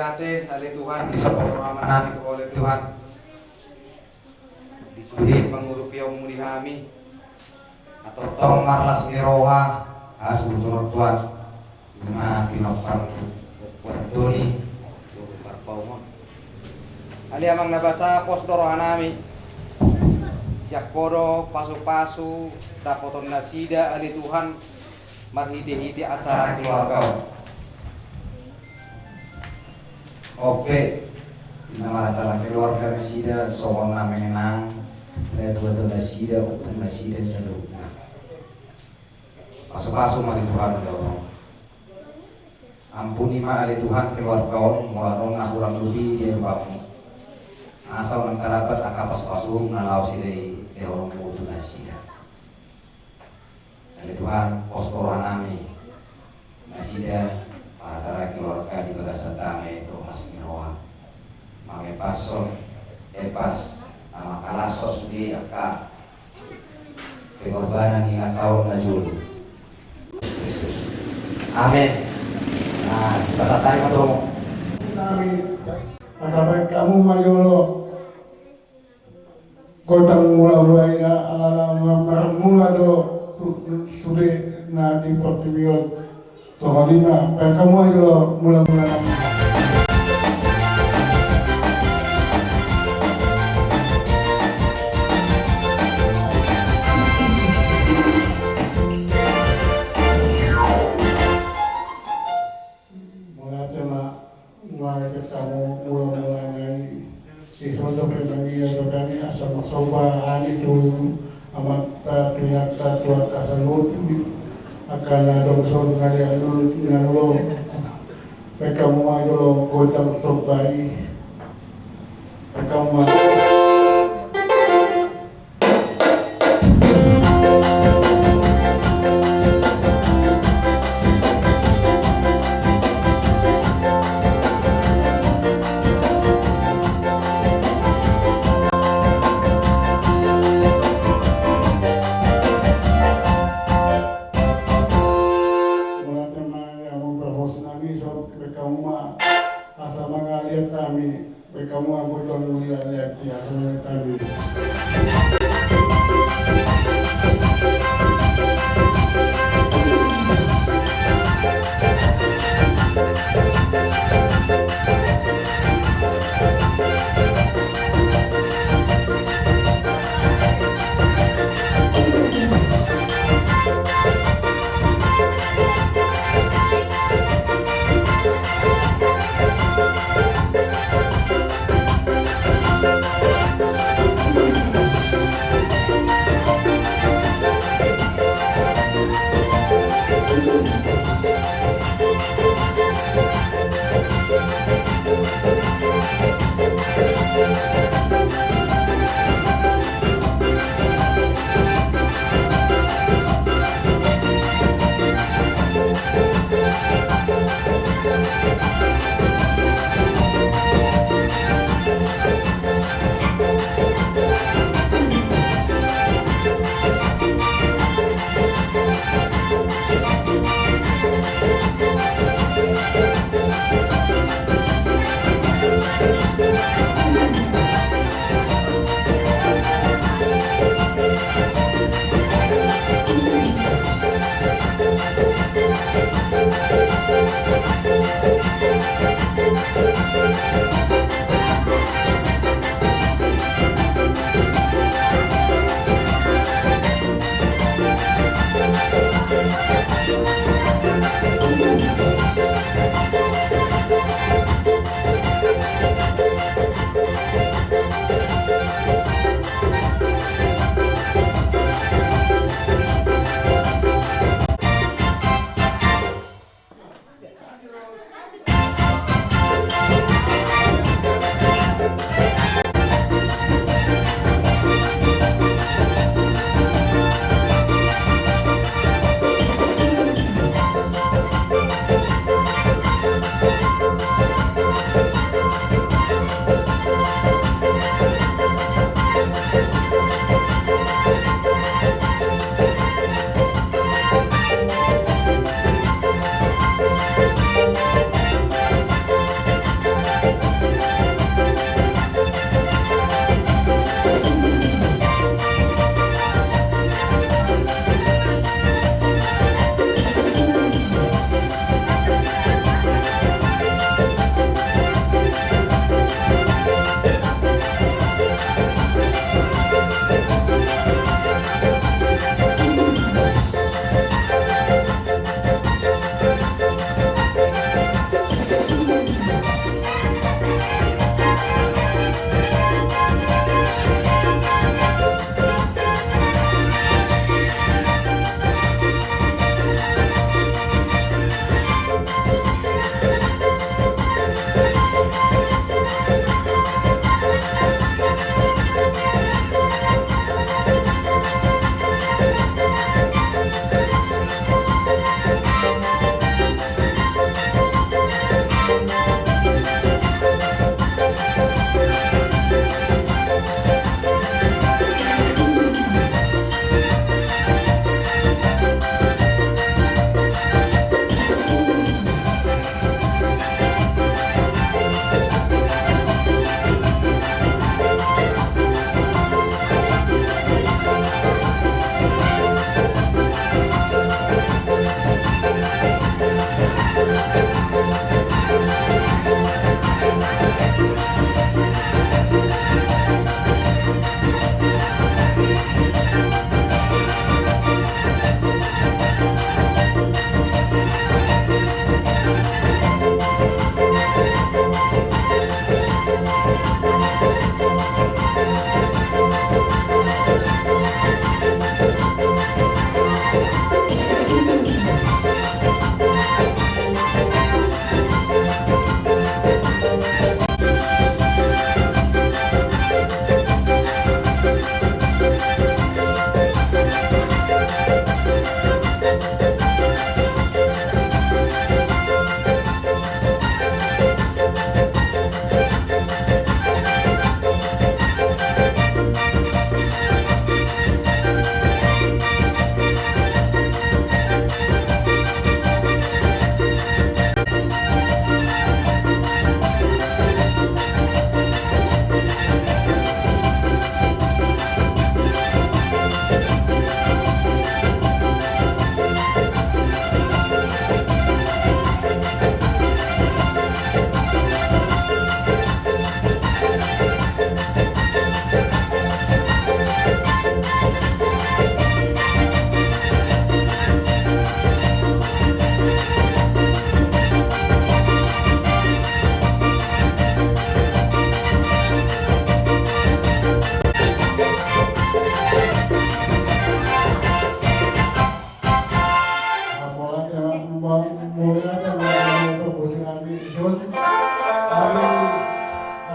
berkati oleh Tuhan di sekolah oleh Tuhan di pengurupi yang muli kami atau tong marlas ni roha asul turut Tuhan lima pinokar Tuni ali amang nabasa pos dorohan nami siap kodo pasu-pasu dapoton nasida ali Tuhan marhidi-hidi acara keluarga. Oke, nama acara keluarga nasida soal namengenang lihat betul nasida betul nasida seluruhnya pasu-pasu mari Tuhan dorong ampuni ma ali Tuhan keluarga mularong na kurang lebih dia bamu asal nang tarapat aka pas-pasu nalau sidai deolong mutu nasida ali Tuhan poskoro nami nasida acara keluarga di bagasan tame domas miroa mange pason epas nama kalasos di aka pengorbanan hingga tahun najul Kristus amin. Nah kita tanya dong kami sampai kamu majolo kotang mula-mula ina ala mula do sudah na di portibion tohalina kamu majolo mula-mula soba ani tu amat ternyata tua kasalut akan ada usul ngalulo mereka mau lo godang sobai mereka mau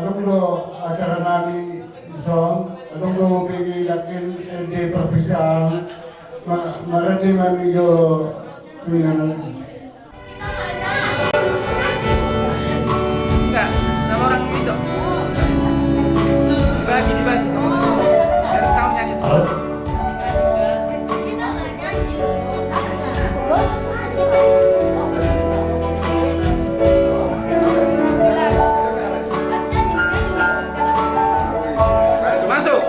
adong do acara nani song, adong do bigi dakin di perpisahan, marati mami jo tuingan. Enggak, nama orang itu. Dibagi sama biar tahu nyanyi semua. Masuk.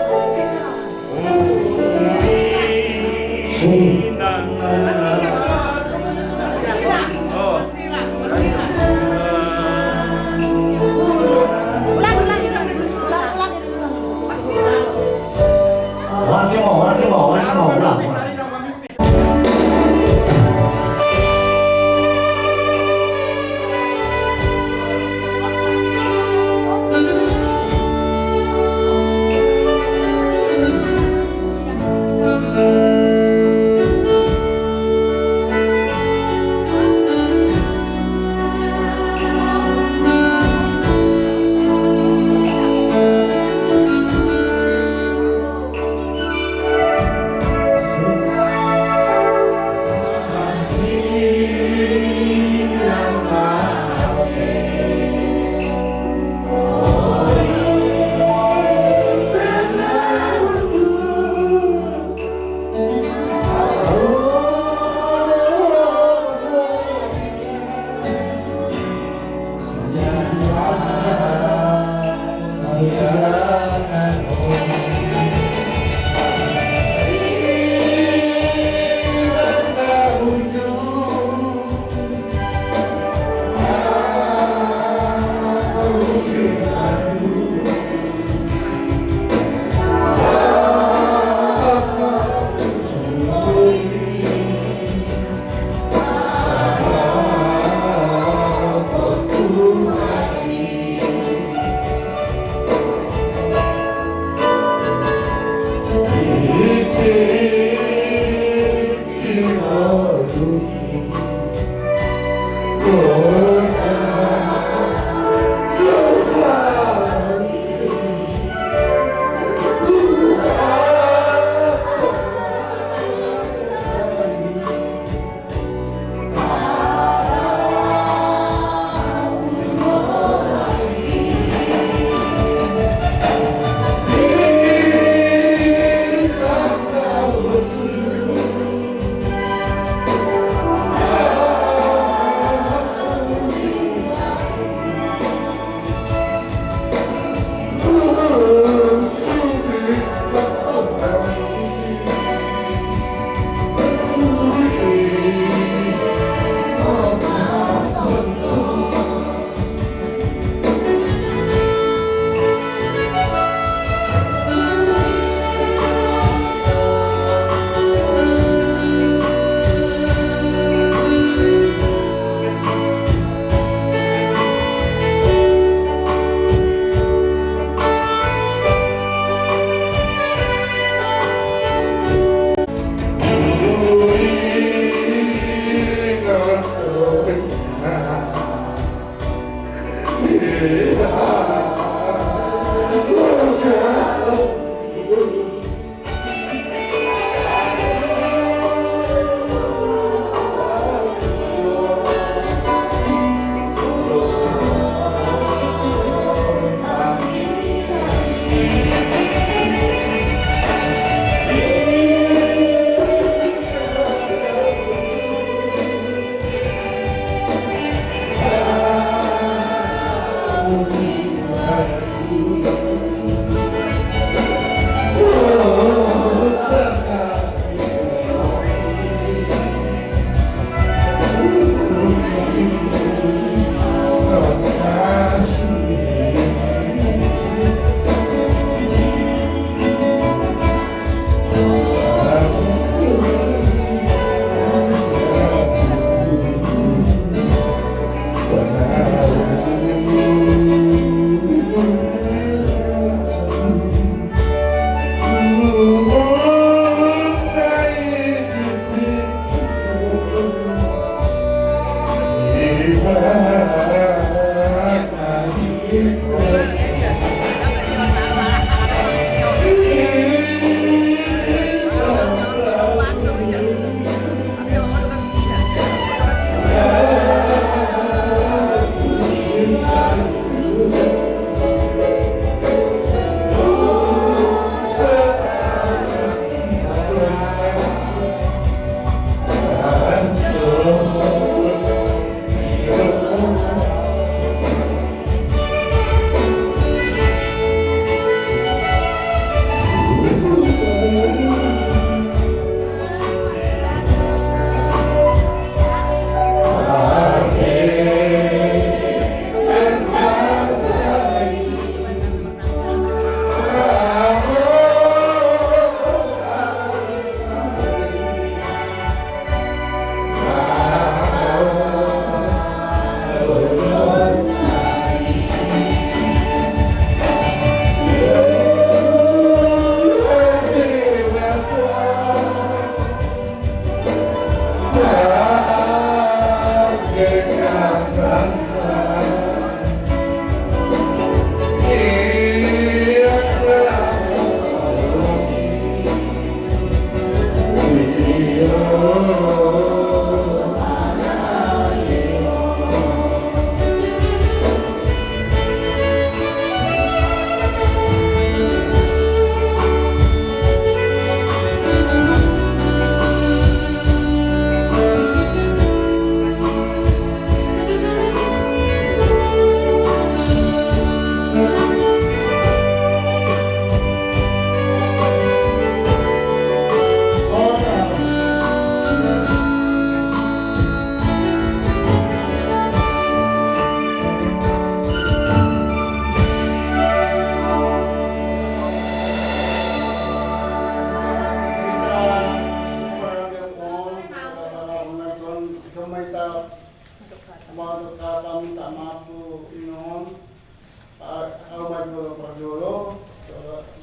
Tuhan dulu perdulu,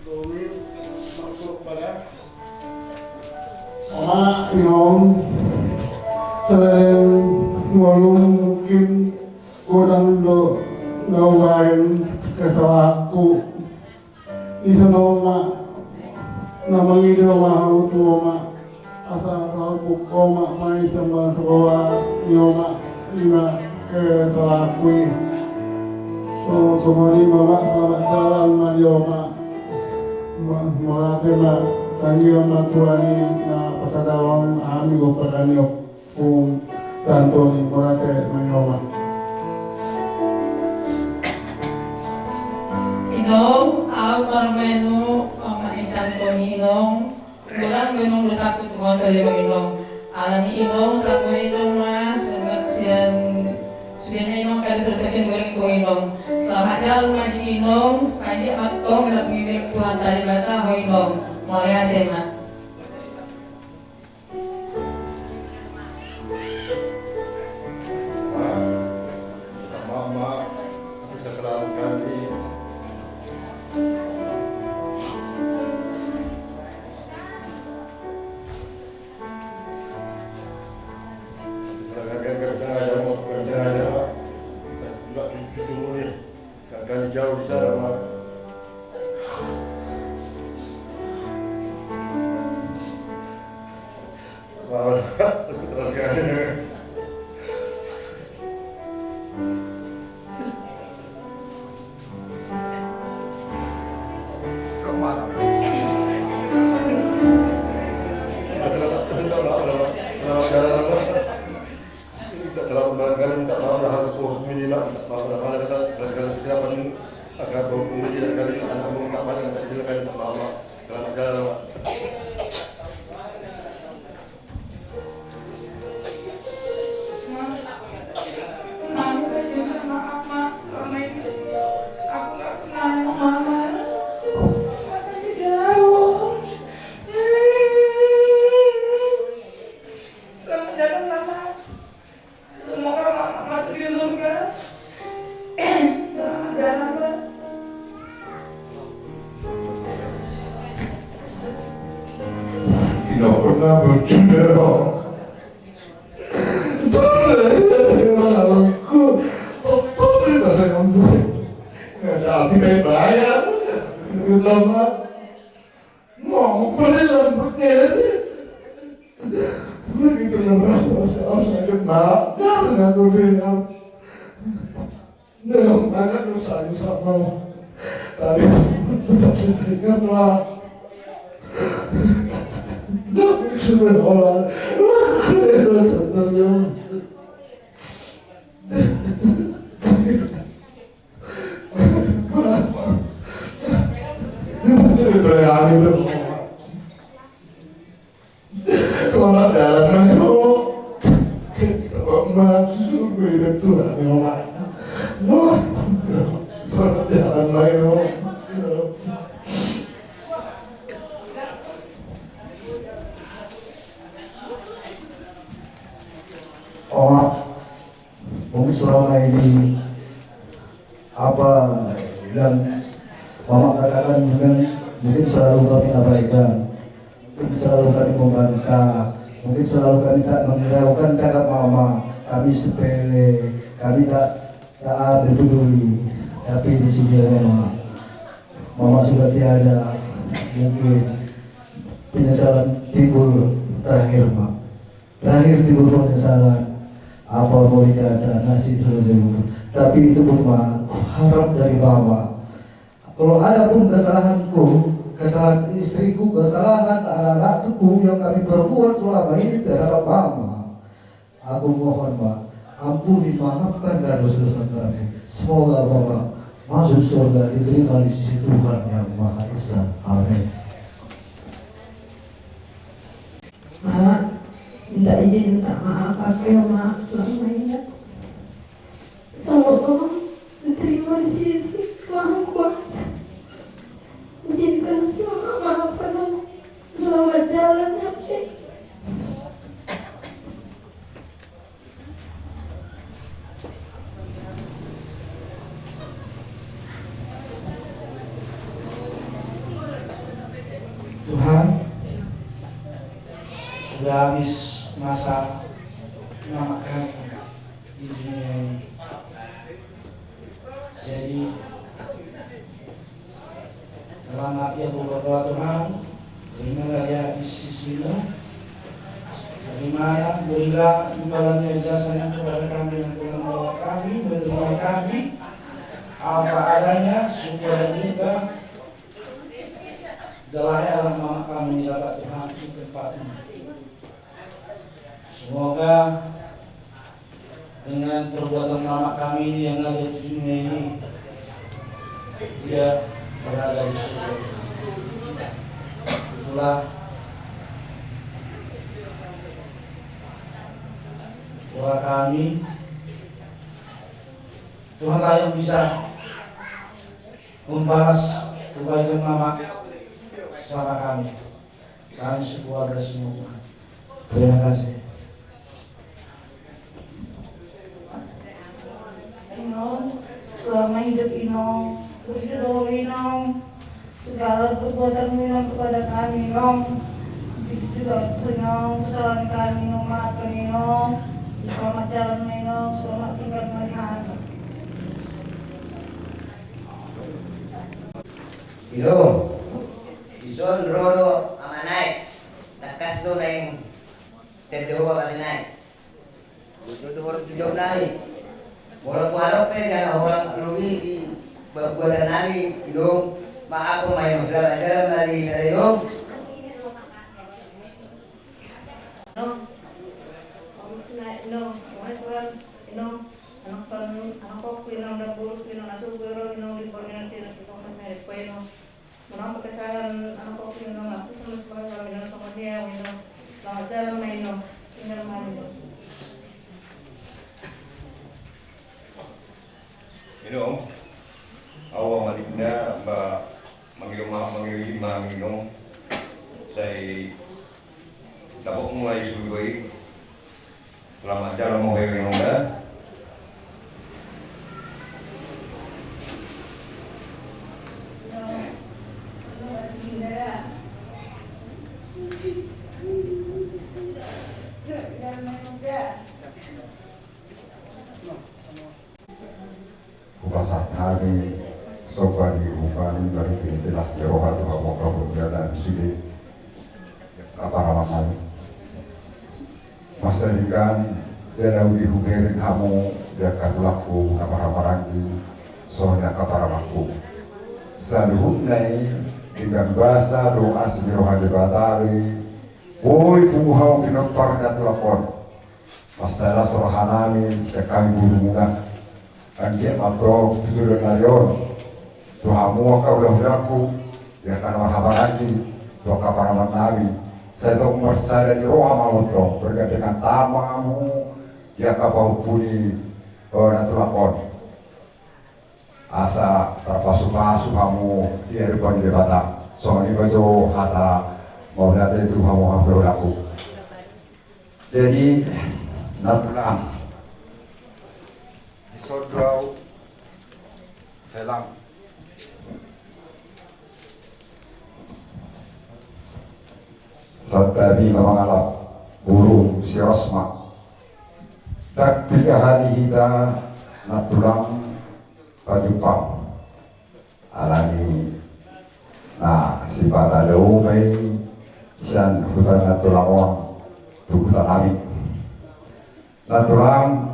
Domi masuk pada Inom selain ngomong mungkin kurang do ngawain kesalahanku di sana nama video mau tuh asal koma main sama sekolah nyoma lima kesalahanku. So kembali mama selamat jalan Marioma, mulai ma tanggi ma tuani na pasadawang ami go pakanyo kung tanto ni mulai Marioma. Inong ang marmeno ang isang Inong kurang menong dosa ko tuwa sa lima Inong alam ni Inong sa ko Inong mas siyan sudah na Inong kada sa sakin goreng ko Inong selamat jalan ma di Inong saya atong nak ngibig Tuhan tadi bata ho Inong mari ade ma Mama, aku sekali kali jauh di sana mak. Wow, terangkan. Mungkin selama ini apa yang Mama katakan mungkin selalu kami abaikan, mungkin selalu kami membantah, mungkin selalu kami tak menghiraukan cakap Mama, kami sepele, kami tak ambil peduli. Tapi di sini Mama sudah tiada, mungkin penyesalan timbul terakhir timbul penyesalan. Apa mau dikata nasib sudah. Tapi itu pun harap dari Mama. Kalau ada pun kesalahanku, kesalahan istriku, kesalahan anak-anakku yang kami perbuat selama ini terhadap Mama, aku mohon ampuni, maafkan dosa-dosa kami. Semoga Mama masuk surga, diterima di sisi Tuhan yang Maha Esa. Amin. Mama minta izin minta maaf apa yang maaf selama ini. Semoga diterima di sisi Maha Kuasa. Izinkan semua maafkan aku. Selamat jalan ya. sudah habis masa nama kami di dunia ini. Jadi dalam hati aku berdoa Tuhan, terimalah dia di sisimu, terimalah, berilah imbalannya jasanya kepada kami yang telah merawat kami, menerima kami apa adanya, suka dan duka. Dalayalah mama kami dapat Tuhan di tempat ini. Semoga dengan perbuatan mama kami ini yang ada di dunia ini, dia berada di surga. Itulah doa kami. Tuhanlah yang bisa membalas kebaikan mama sama kami sekeluarga semua. Terima kasih. Selama hidup Inong, bersyukur Inong, segala perbuatan Inong kepada kami Inong, juga Inong, kesalahan kami Inong, maafkan Inong, selamat jalan Inong, selamat tinggal Marihan. Ilong, ison rodo amanay, nakas do na yung terdeho ka pasinay. Ito harus tujuh nahi. Walau harap kan orang lumi di perbuatan nabi Ilong, maaf main masalah dalam dari Ilong. Menang kesalahan anak kau pinong aku sama kalau minum sama dia minum selamat jalan minum tinggal minum. Minum, awal maliknya mbak mengirim minum, saya dapat mulai sudah selamat jalan mau minum dah. Upasat hari sobani upani dari tinitilas jerohat bahwa kabunda dan sidi kaparaman masa dengan jadawi huberin hamu dia katulaku kaparamarangi soalnya kaparamanku saluhum nai dengan bahasa doa sejerohat batari woi punguhau kinopar datulakon masalah sorohanami sekali burungan anjir makro sudah narion tuhamu kau laku ya kan mahabarandi to kaparaman nabi saya tahu masalah di roha mau to berkait dengan tamamu ya kapau puni natulakon asa terpasu-pasu kamu di depan di bata soalnya bajo hata mau nanti tuhamu hampir laku jadi natulang Sodrau Helang saat tadi mengalap burung si Rosma tak 3 hari kita natulang pajupang alami nah si pada leumei sian hutan natulangon tukutan ami natulang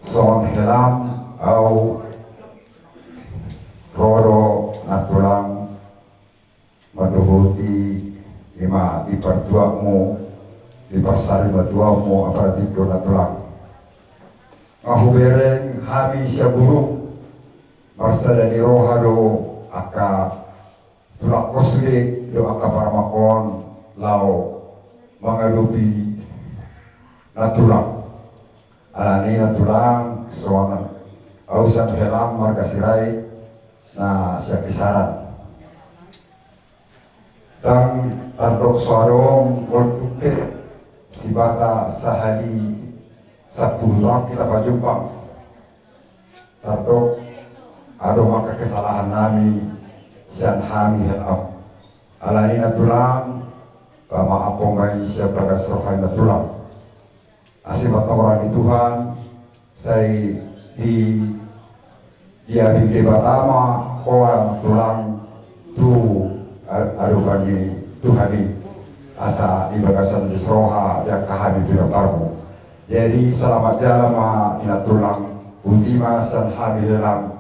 son helam au roro natulang maduhuti lima di pertuamu di pasar batuamu aparati do natulang ngahubereng hami sia buruk marsa dari rohado aka tulak kosli do aka paramakon lau mengadupi natulang alani natulang soangan ausan helam marga sirai na siya kisaran dan tandok suarong kultupe si bata sahali 10 tahun kita berjumpa tandok ada maka kesalahan nami sian hami helam alani natulang Kama apong siap bagas rohani tulang. Asimat orang di Tuhan, saya dia di pertama, koan tulang tu adukan di Tuhani asa di bagasan di Seroha dan kahani di Parmu. Jadi selamat jalan ina tulang ultima san habi dalam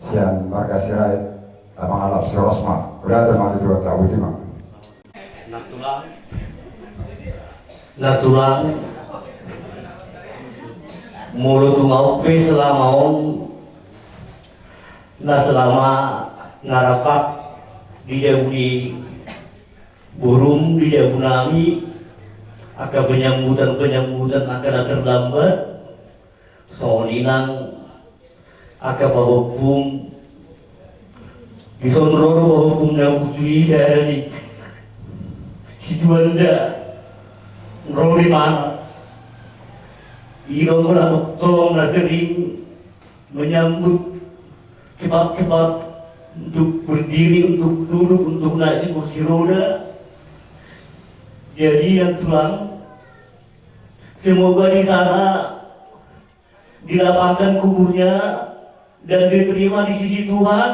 sian marga sirait abang alap serosma udah ada mali juga tak ultima. Natulang mulut ngaupi selama selama ngarapak di jabuni burung di jabunami akan penyambutan akan terlambat soninang akan bahupung disonroro bahupungnya bujui saya di situ anda Rori mana? Irong tong na sering menyambut cepat-cepat untuk berdiri, untuk duduk, untuk naik di kursi roda. Jadi yang tulang, semoga di sana dilapangkan kuburnya dan diterima di sisi Tuhan,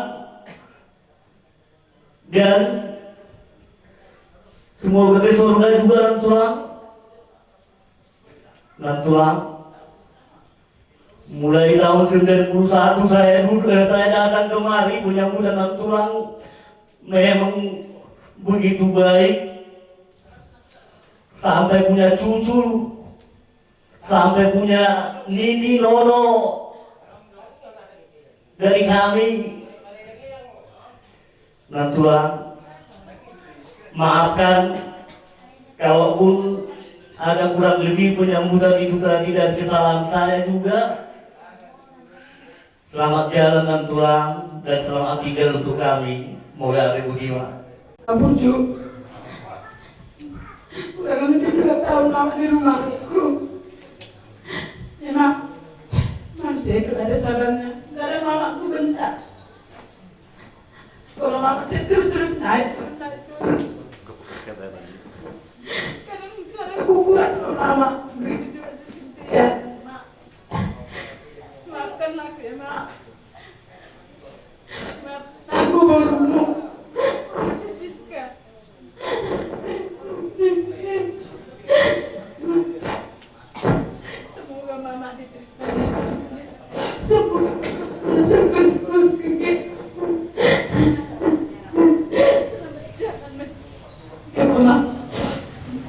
dan semoga ke surga juga Nantulang mulai tahun 91 saya datang kemari penyambutan Nantulang memang begitu baik, sampai punya cucu, sampai punya nini nono dari kami. Nantulang, maafkan kalaupun ada kurang lebih penyambutan itu tadi dan kesalahan saya juga. Selamat jalan Nantulang dan selamat tinggal untuk kami. Moga Ibu Gima. Burju, udah lebih 2 tahun lama di rumahku. Memang manusia itu ada sabarnya. Ada mamaku bentar. Kalau mama terus naik turun. Aku kuat kalau mama begitu juga ya. Maafkan aku ya mak. Aku baru mau sisihkan. Semoga mama diterima di sini. Syukur. Ya mama.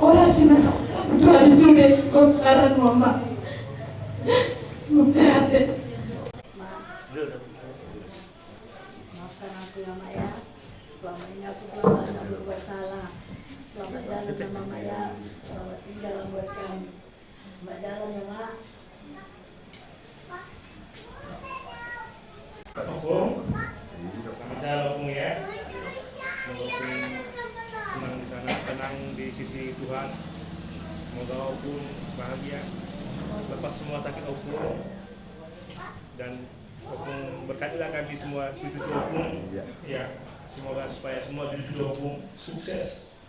Ora sih mas, itu ada sudah komparan mama. Maafkan aku ya mak ya. Selama ini aku telah berbuat salah. Selamat jalan ya mama ya. Selamat tinggal buat kami. Selamat jalan ya mak. Opung, selamat jalan Opung ya. Semoga Opung senang di sana, tenang di sisi Tuhan. Semoga Opung bahagia, lepas semua sakit Opung, dan Opung berkatilah kami semua cucu Opung. Ya, semoga supaya semua cucu Opung sukses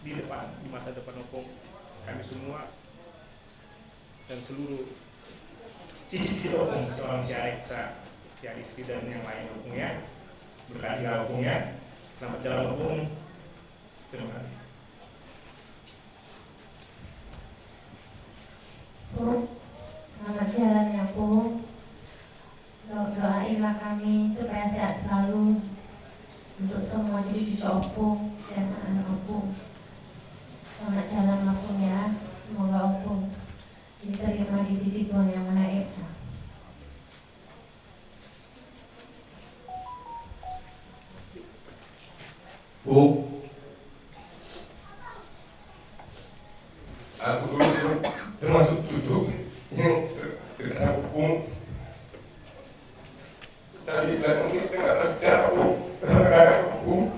di depan, di masa depan Opung. Kami semua dan seluruh cici Opung, seorang si istri dan yang lain Opung ya. Berkatilah Opung ya. Selamat jalan Opung. Terima kasih. Bu, selamat jalan ya Bu. Doailah kami supaya sehat selalu untuk semua cucu-cucu Opung dan anak-anak Opung. Selamat jalan Opung ya. Semoga Opung diterima di sisi Tuhan Yang Maha Esa. Bu, aku dulu termasuk cucu yang dekat sama Opung. Tapi belakang kita nggak jauh dengan Opung.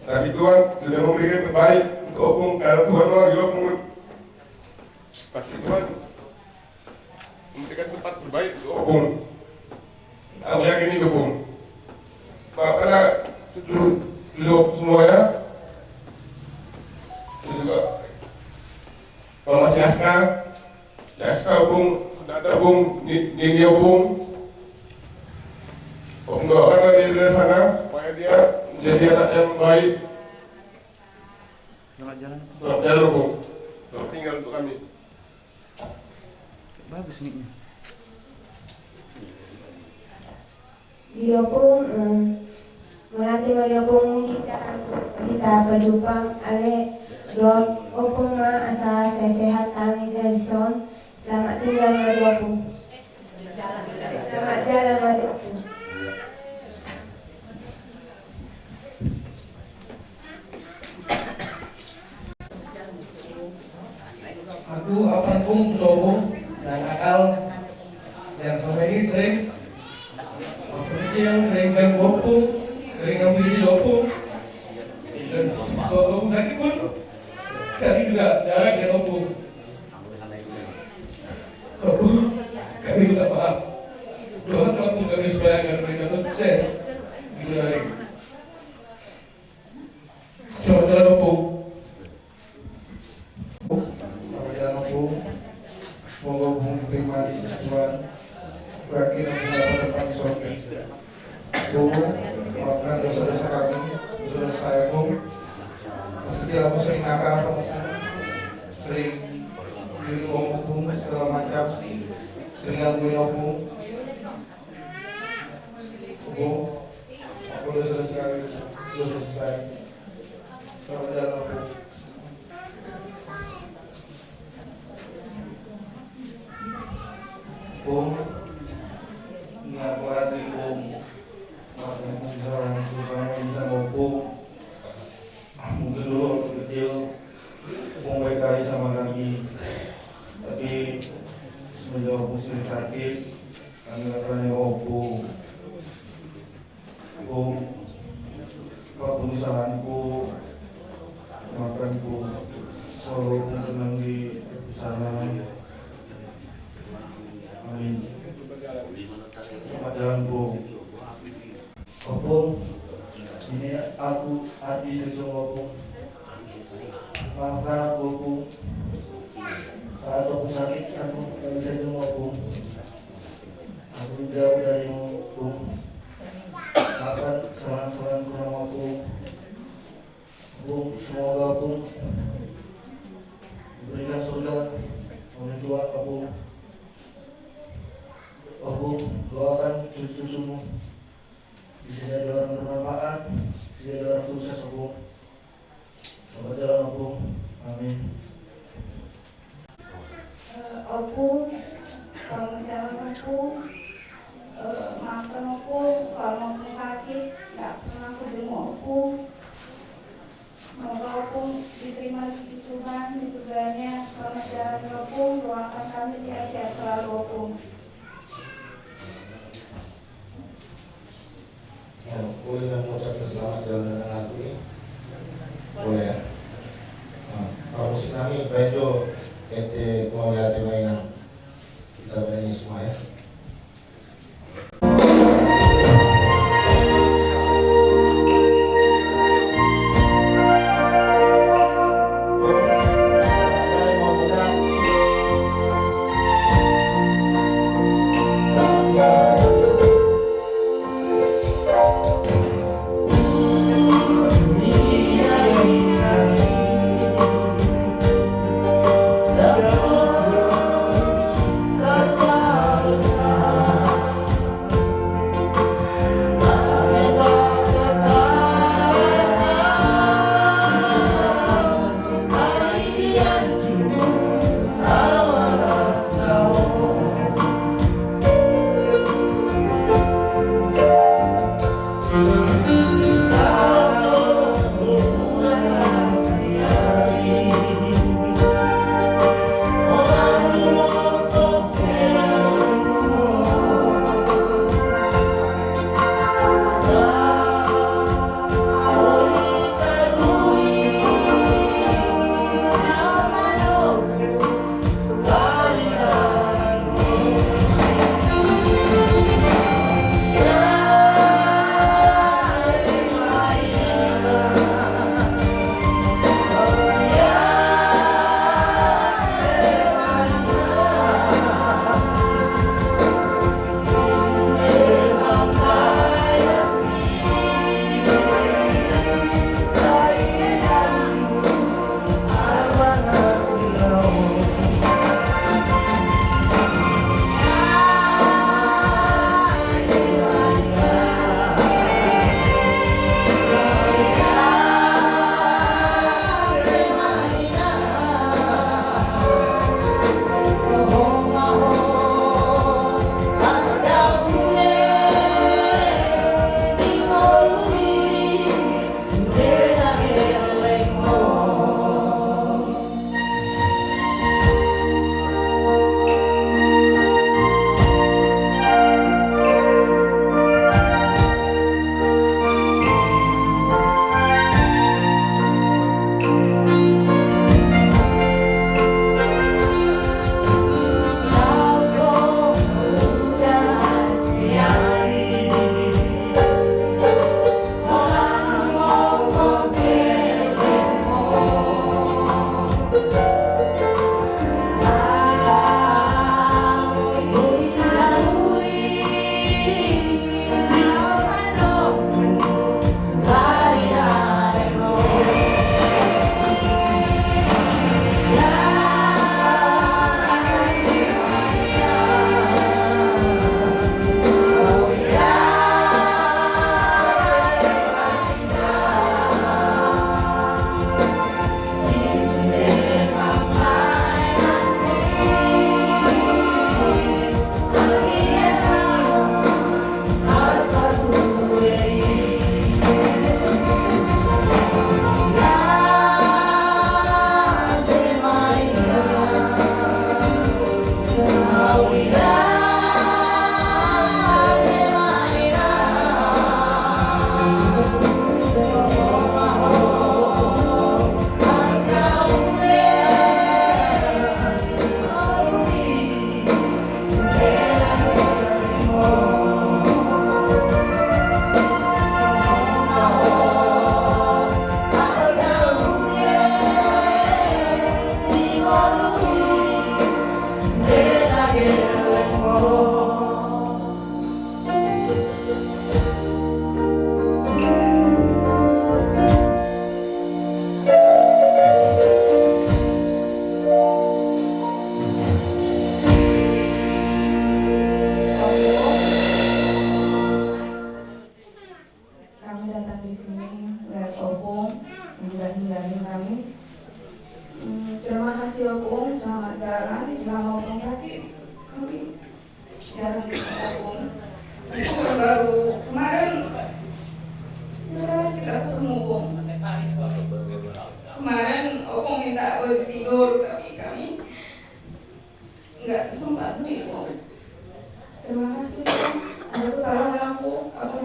Tapi Tuhan sudah memberikan terbaik untuk Opung karena Tuhan melalui Opung. Pasti Tuhan memberikan tempat terbaik untuk Opung. Aku yakin itu Opung. Maafkanlah cucu semuanya mendoakan dia dari sana supaya dia menjadi anak yang baik. Selamat jalan. Selamat jalan, Bung. Selamat tinggal untuk kami. Bagus nih. Diopong melatih meliopong kita berjumpa ale don opong ma asa sehat kami dari son. Selamat tinggal meliopong. Selamat jalan meliopong. Aku apapun sobong dan akal yang selama ini sering waktu kecil sering main opung, sering ngambil di opung dan sobong sakit pun kami juga jarang main opung. Opung kami minta maaf. Tuhan opung kami supaya agar mereka sukses di dunia ini. Selamat jalan opung. Selamat jalan Opung. Semoga Opung diterima di sisi Tuhan. Yakin Opung dapat tempat di surga. Opung, maafkan dosa-dosa kami, dosa-dosa saya Opung. Pas kecil aku sering nakal sama Opung, sering nyuri uang Opung segala macam, sering gangguin Opung. Opung, aku dosa-dosa kami, dosa-dosa saya. Selamat jalan Opung. Bung, ini aku hati Bung. Maafkan kesalahan selama bisa ngopung. Mungkin dulu waktu kecil Bung baik kali sama kami, tapi semenjak Bung sering sakit, kami gak berani ngopung. Bung, apapun kesalahanku, maafkan Bung. Semoga Bung tenang di sana. Amin. Selamat jalan Bung. Opung, ini aku Ardi dari Opung. Maafkan aku Opung. Saat Opung sakit, aku tidak bisa jenguk Opung. Aku jauh dari Opung. Maafkan kesalahan-kesalahanku sama Opung. Opung, semoga Opung diberikan surga oleh Tuhan Opung. Opung, doakan cucu-cucumu bisa jadi orang bermanfaat, bisa jadi orang sukses Opung. Selamat jalan Opung. Amin. Opung, selamat jalan Opung. Maafkan Opung, selama Opung sakit, gak pernah aku jenguk Opung. Semoga Opung diterima di sisi Tuhan di surganya. Selamat jalan Opung, doakan kami sehat-sehat selalu Opung. Ya, boleh kan mengucapkan selamat jalan dengan lagu ini? Boleh ya? Nah, kalau musik kami, Bejo, Ede, mau lihat mainan. Kita bernyanyi semua ya. Yeah.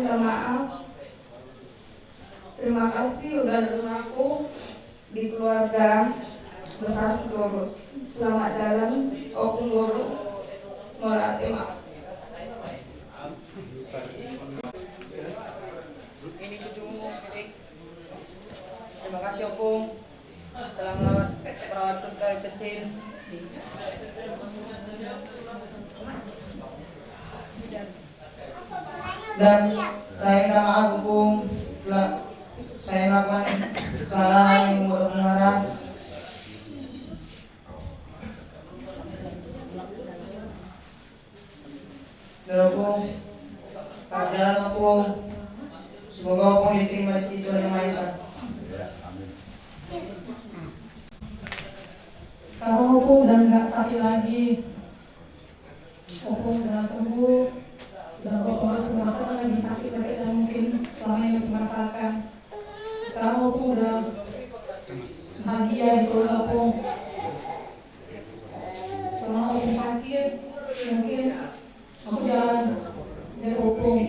minta maaf. Terima kasih udah nerima aku di keluarga besar Segorus. Selamat jalan, Opung Guru, Morate maaf. Ini cucumu, Erik. Terima kasih Opung telah merawat dari kecil. Dan saya minta maaf Opung telah saya melakukan kesalahan yang membuat Opung marah. Dan Opung, selamat jalan Opung. Semoga Opung diterima di situ Yang Maha Esa. Sekarang Opung udah nggak sakit lagi. Opung udah sembuh. Dan Opung merasakan lagi sakit-sakit yang mungkin selama ini Opung rasakan. Sekarang Opung udah bahagia di surga Opung. Selama Opung sakit, mungkin aku jalan dari Opung.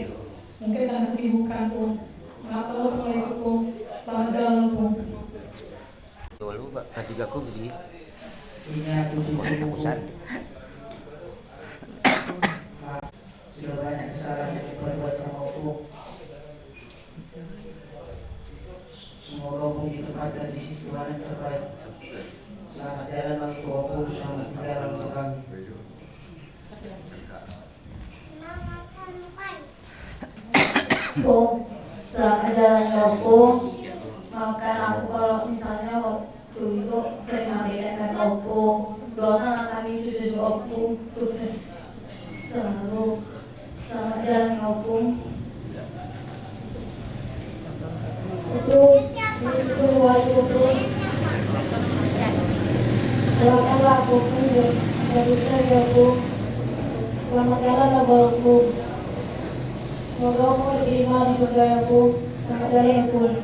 Mungkin karena kesibukan Opung. Kenapa Opung lagi Opung? Selamat jalan Opung. Dulu ketiga aku beli. Ini aku cucumu. Sudah banyak kesalahan yang diperbuat sama Opung. Semoga Opung ditempatkan di sisi Tuhan yang terbaik. Selamat jalan waktu Opung, selamat tinggal untuk kami. Opung, selamat jalan ya Opung. Maafkan aku kalau misalnya waktu itu sering ngabain kata Opung. Doakan kami cucu Opung sukses selalu. Selamat jalan ya Opung. Opung, ini cucu wajib Opung. Doakanlah Opung ya sukses ya Opung. Selamat jalan ya Opung. Semoga Opung diterima di surga ya Opung. Selamat jalan ya Opung.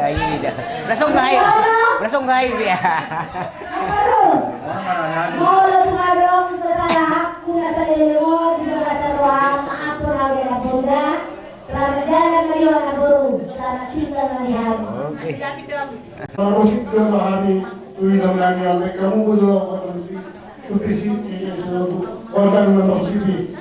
Ini dah. Langsung gaib ya. Molo sumadong kesalahan aku nasa dulu di nasa ruang maaf kalau dia bunda. Selamat jalan menuju kaburu. Selamat tinggal melihat. Harus kita hari tuh lagi alme kamu bodoh apa nanti tuh sih ini selalu order nomor sini.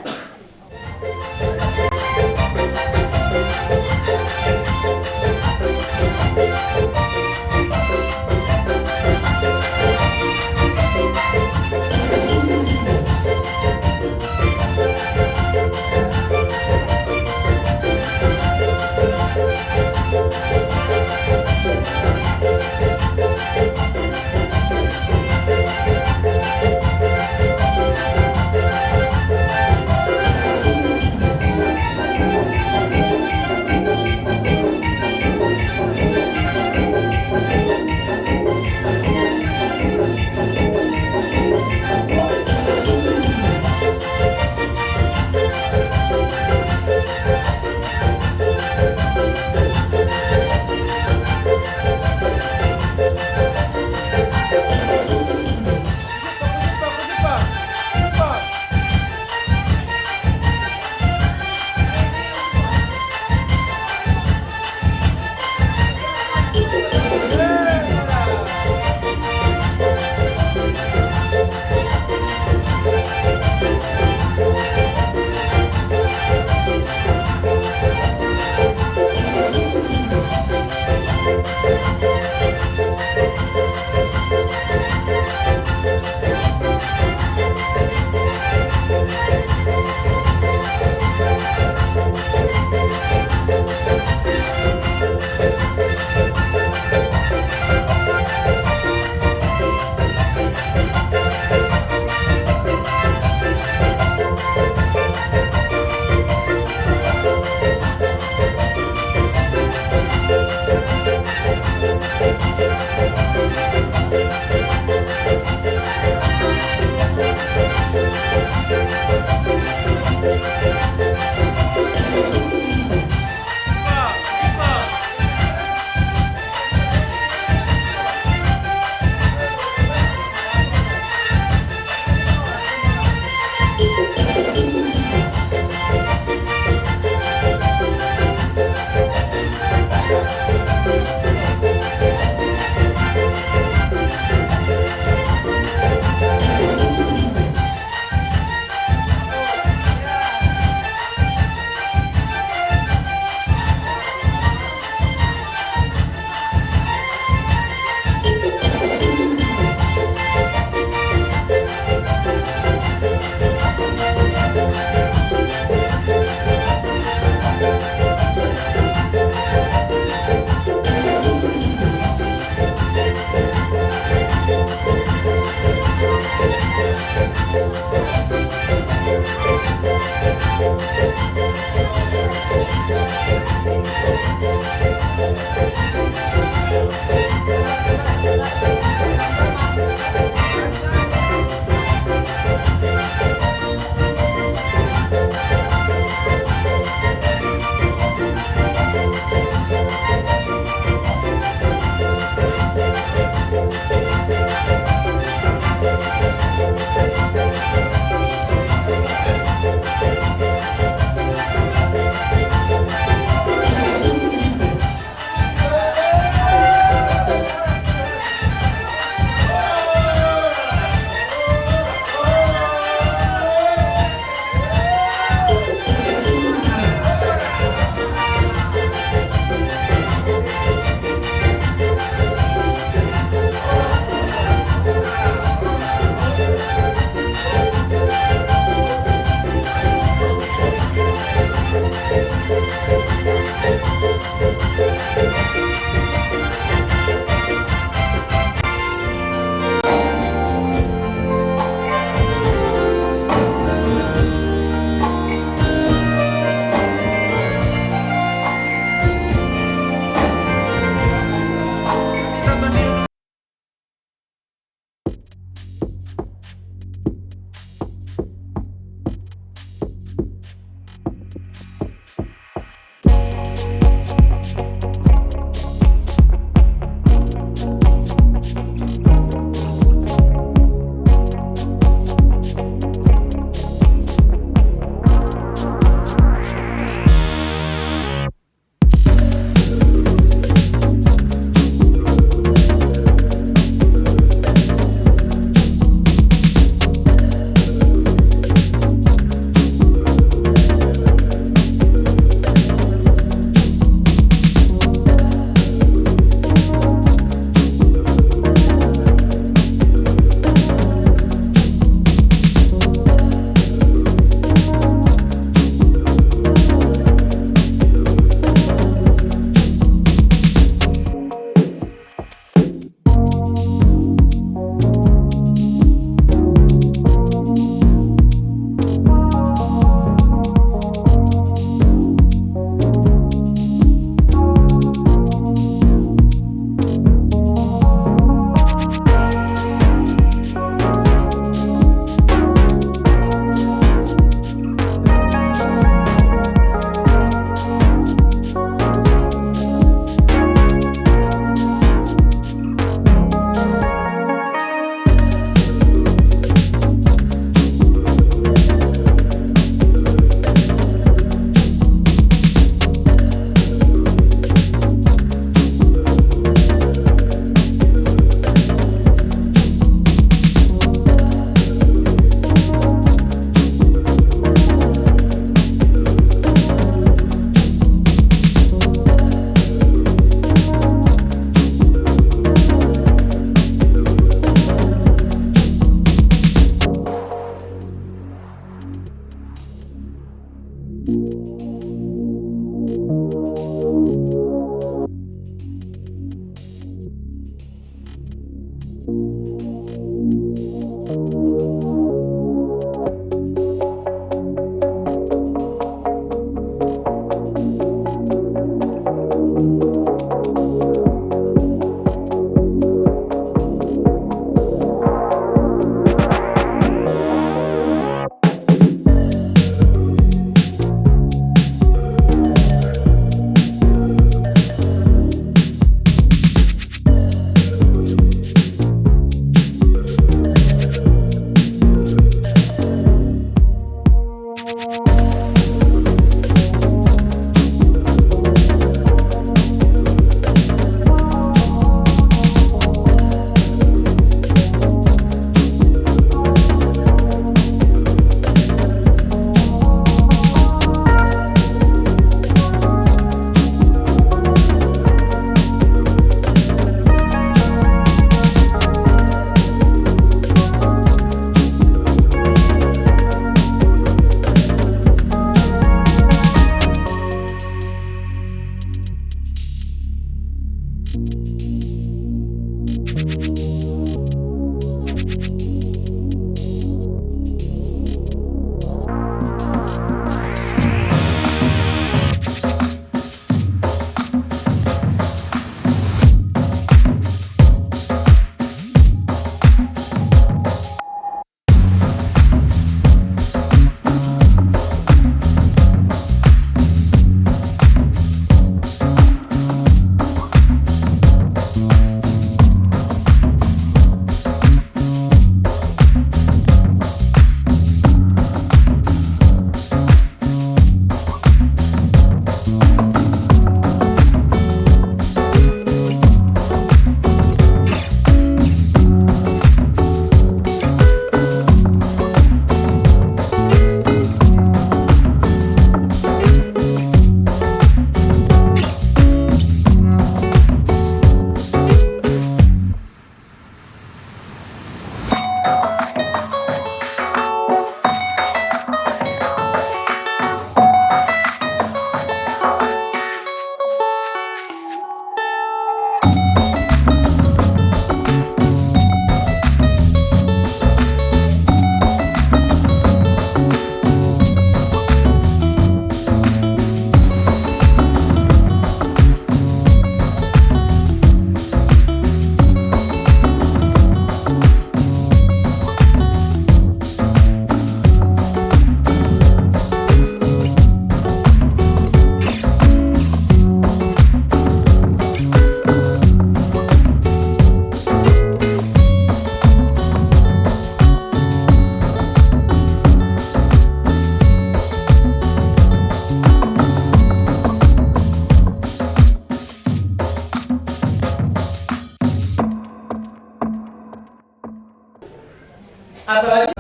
apalagi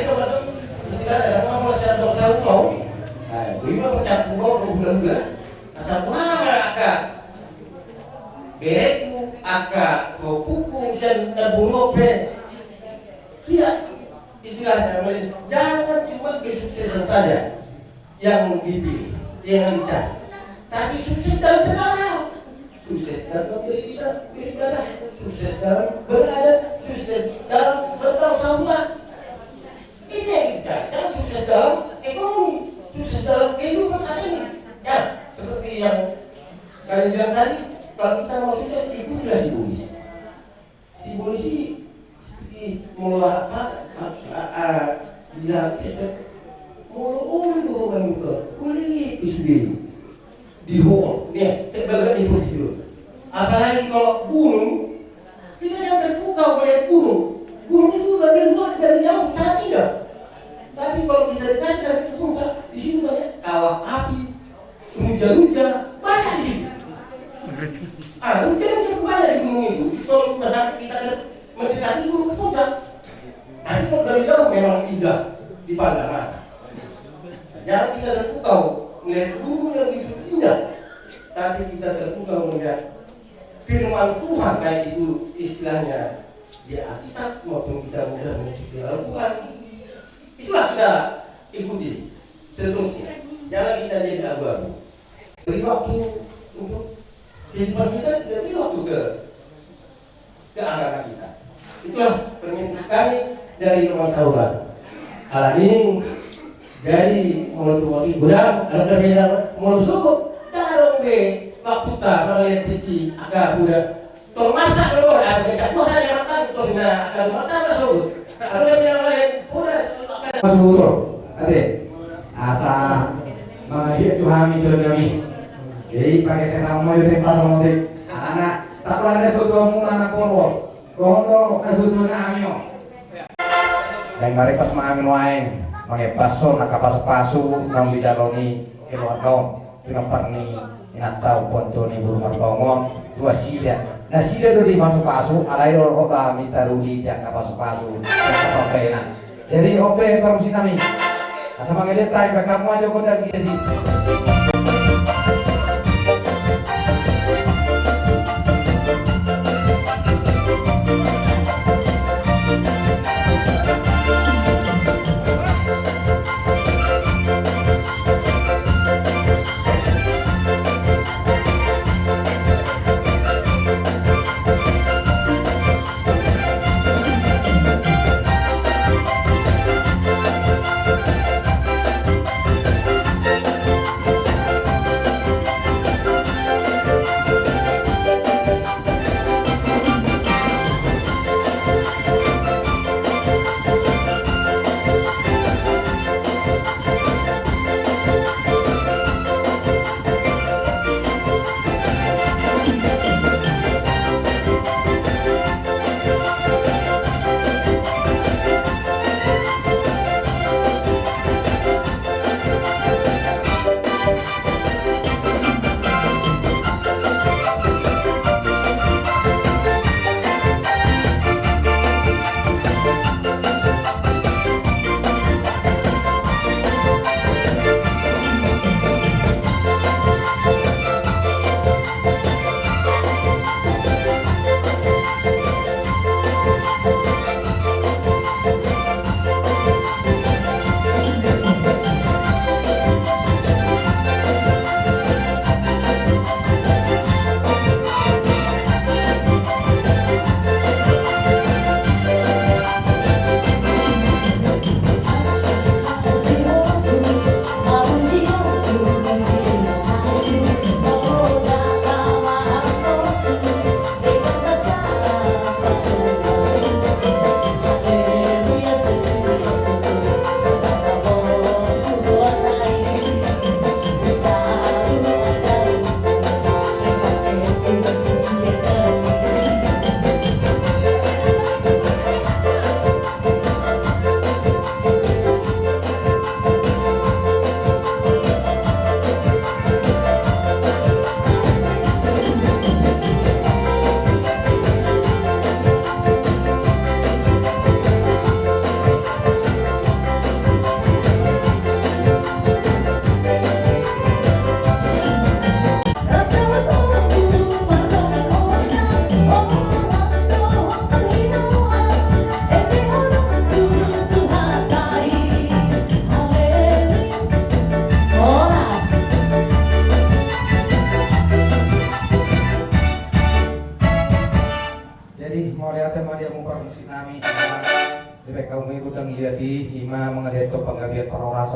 itu istilah ada ngomong satu tahun lima percak pulau bulan-bulan asal mana akak bereku akak mau pukul sen terbunuh tidak istilahnya jangan cuma kesuksesan saja yang dipilih yang dicari tapi sukses dalam segala hal sukses dalam beribadah sukses dalam berada sukses dalam bertausaha itu yang kita jangan sukses dalam ekonomi sukses dalam kehidupan hari ini ya seperti yang kalian bilang tadi kalau kita mau sukses ikutlah si Bonis seperti mengeluarkan apa bilang mulu itu bukan betul kulit itu di hong nih sebagai ibu itu apalagi kalau gunung kita yang terpukau oleh gunung itu bagian luar dari jauh sangat indah tapi kalau kita kaca ke puncak di sini banyak kawah api hujan-hujan banyak sih hujan banyak di gunung itu kalau sampai kita mendekati gunung ke puncak tapi kalau dari jauh memang indah dipandang mata jangan kita terpukau melihat gunung yang begitu indah tapi kita terpukau melihat firman Tuhan kayak itu istilahnya di Alkitab maupun kita mudah mengikuti Al-Quran itulah kita ikuti seterusnya. Jangan kita jadi abu-abu. Beri waktu untuk kehidupan kita, beri waktu ke anak-anak kita. Itulah permintaan kami dari teman sauran. Alat ini jadi menurut gudang, anak berbeda menurut suku. Darong be waktu tak melihat tiki agak budak. Termasak keluar, ada jatuh hari makan, terina akan makan masuk. Ada yang lain, budak. Masuk, ade, asa menghidap Tuhan itu kami. Jadi pakai senang mau jadi tempat modik. Anak tak pernah ada tujuanmu anak poro. Kono asutu na amyo. Dan mari pas maamin wae, mange paso nakapaso-paso nang dijaloni keluarga pinaparni inatau ponto ni burumar bawong dua sida. Nah sida do di paso-paso alai do kami tarudi jak paso-paso jak pena. Jadi ope permisi nami. Asa mangele tay kamu aja kodar jadi.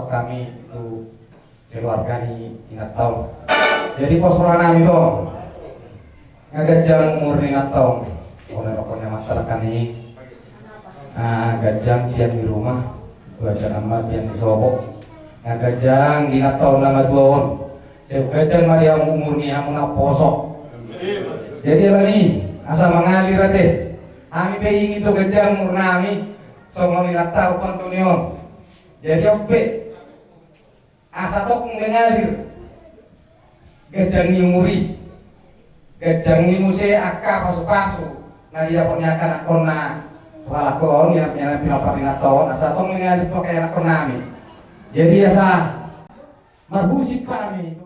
Kami itu keluarga ni ingat tahun. Jadi posoran kami dong. Ngagajang umur ingat tahun. Oleh pokoknya masyarakat ini. Gajang tiang di rumah, gajang amat tiang di sobok. Ngagajang ingat tahun nama tuon. Gajang Maria umur ni amuna posok. Jadi lagi asa mengalir ate. Kami pengen itu gajang umur nami. Songol ingat tahun pantunion. Jadi ope. Asa tok mengalir gajang ngimuri gajang ngimuse akka pasu-pasu nah dia dapat akan akona walakon yang pinapariнаton asa tok mengalir pakai anak konami jadi asa marbusik kami